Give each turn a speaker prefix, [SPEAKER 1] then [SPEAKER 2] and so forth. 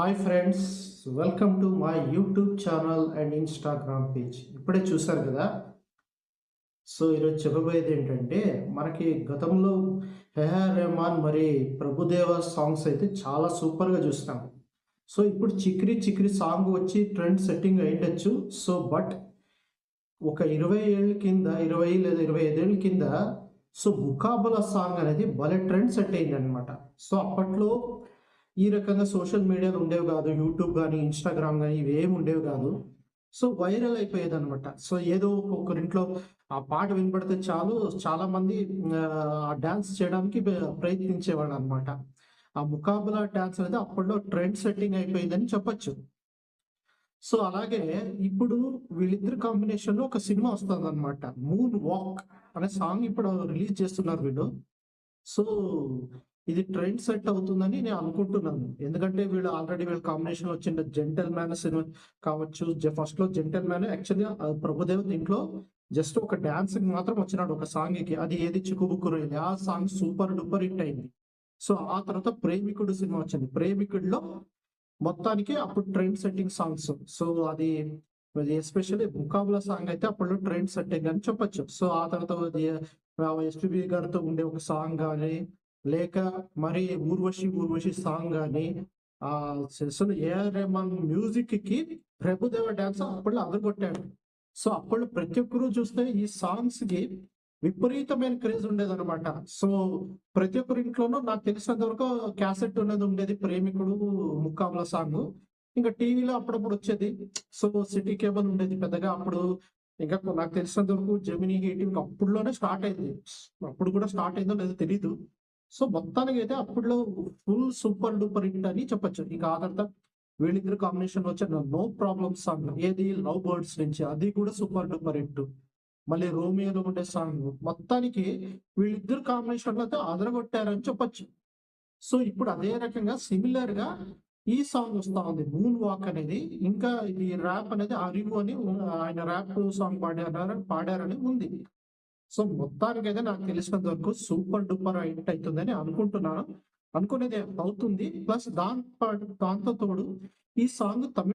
[SPEAKER 1] Hi friends, welcome to my YouTube channel and Instagram page. ఇప్పుడే చూశారు కదా. So ఈరోజు చెప్పబోయేది ఏంటంటే, మనకి గతంలో ఏఆర్ రెహమాన్ మరి ప్రభుదేవ సాంగ్స్ అయితే చాలా సూపర్గా చూస్తాం. సో ఇప్పుడు చిక్రీ చిక్రీ సాంగ్ వచ్చి ట్రెండ్ సెట్టింగ్ అయ్యిండొచ్చు. సో బట్ ఒక 20 ఏళ్ళ కింద, 20 లేదా 25 ఏళ్ళ కింద సో ముకాబలా సాంగ్ అనేది భలే ట్రెండ్ సెట్ అయిందనమాట. సో అప్పట్లో ఈ రకంగా సోషల్ మీడియాలు ఉండేవి కాదు. యూట్యూబ్ గానీ, ఇన్‌స్టాగ్రామ్ గానీ ఇవేమి ఉండేవి కాదు. So viral అయిపోయేదనమాట. సో ఏదో ఒకరింట్లో ఆ పాట వినపడితే చాలు చాలామంది డాన్స్ చేయడానికి ప్రయత్నించేవాళ్ళనమాట. ఆ ముకాబలా డాన్స్ అనేది అప్పట్లో ట్రెండ్ సెట్టింగ్ అయిపోయిందని చెప్పొచ్చు. సో అలాగే ఇప్పుడు వీళ్ళిద్దరి కాంబినేషన్‌లో ఒక సినిమా వస్తదనమాట. 'మూన్ వాక్' అనే సాంగ్ ఇప్పుడు రిలీజ్ చేస్తున్నారు వీళ్ళు. సో ఇది ట్రెండ్ సెట్ అవుతుందని నేను అనుకుంటున్నాను. ఎందుకంటే వీళ్ళ కాంబినేషన్‌లో వచ్చిన 'జెంటిల్‌మ్యాన్' సినిమా కావచ్చు. ఫస్ట్‌లో 'జెంటిల్‌మ్యాన్' యాక్చువల్‌గా ప్రభుదేవ దీంట్లో జస్ట్ ఒక డాన్స్‌కి మాత్రం వచ్చినాడు ఒక సాంగ్‌కి. అది ఏది 'చిక్కుబుక్కు రొయ్యలే' ఆ సాంగ్ సూపర్ డూపర్ హిట్ అయింది. సో ఆ తర్వాత 'ప్రేమికుడు' సినిమా వచ్చింది. 'ప్రేమికుడులో' మొత్తానికి అప్పుడు ట్రెండ్ సెట్టింగ్ సాంగ్స్. సో అది ఎస్పెషల్లీ 'ముకాబలా' సాంగ్ అయితే అప్పట్లో ట్రెండ్ సెట్టింగ్ అని చెప్పొచ్చు. సో ఆ తర్వాత ఎస్‌పీబీ గారితో ఉండే ఒక సాంగ్ గాని, లేక మరి 'ఊర్వశి ఊర్వశి' సాంగ్ గాని, అసలు ఏఆర్ రెహమాన్ మ్యూజిక్‌కి ప్రభుదేవ డాన్స్ అప్పట్లో అదరగొట్టాడు. సో అప్పట్లో ప్రతి ఒక్కరు చూస్తే ఈ సాంగ్స్‌కి విపరీతమైన క్రేజ్ ఉండేదనమాట. సో ప్రతి ఒక్కరి ఇంట్లోనూ నాకు తెలిసినంత వరకు క్యాసెట్ అనేది ఉండేది 'ప్రేమికుడు' 'ముక్కాబలా' సాంగు. ఇంకా టీవీలో అప్పుడప్పుడు వచ్చేది. సో సిటీ కేబుల్ ఉండేది పెద్దగా అప్పుడు. ఇంకా నాకు తెలిసినంత వరకు జెమినీ, ఈటీవీ అప్పట్లోనే స్టార్ట్ అయింది. అప్పుడు కూడా స్టార్ట్ అయిందో లేదో తెలీదు. సో మొత్తానికైతే అప్పట్లో ఫుల్ సూపర్ డూపర్ హిట్ అని చెప్పొచ్చు. ఇంకా ఆ తర్వాత వీళ్ళిద్దరి కాంబినేషన్‌లో వచ్చిన 'నో ప్రాబ్లమ్' సాంగ్ ఏది 'లవ్ బర్డ్స్' నుంచి అది కూడా సూపర్ డూపర్ హిట్. మళ్ళీ 'రోమియోలో' ఉండే సాంగ్ మొత్తానికి వీళ్ళిద్దరు కాంబినేషన్‌లో అయితే అదరగొట్టారని చెప్పొచ్చు. సో ఇప్పుడు అదే రకంగా సిమిలర్‌గా ఈ సాంగ్ వస్తా ఉంది 'మూన్ వాక్' అనేది. ఇంకా ఇది ర్యాప్ అనేది 'అరివు' అని ఆయన ర్యాప్ సాంగ్ పాడారని ఉంది. సో మొత్తానికైతే నాకు తెలిసినంత వరకు సూపర్ డూపర్ హిట్ అయితుందని అనుకుంటున్నాను. అనుకునేది అవుతుంది. ప్లస్ దాంతో తోడు ఈ సాంగ్ తమిళ్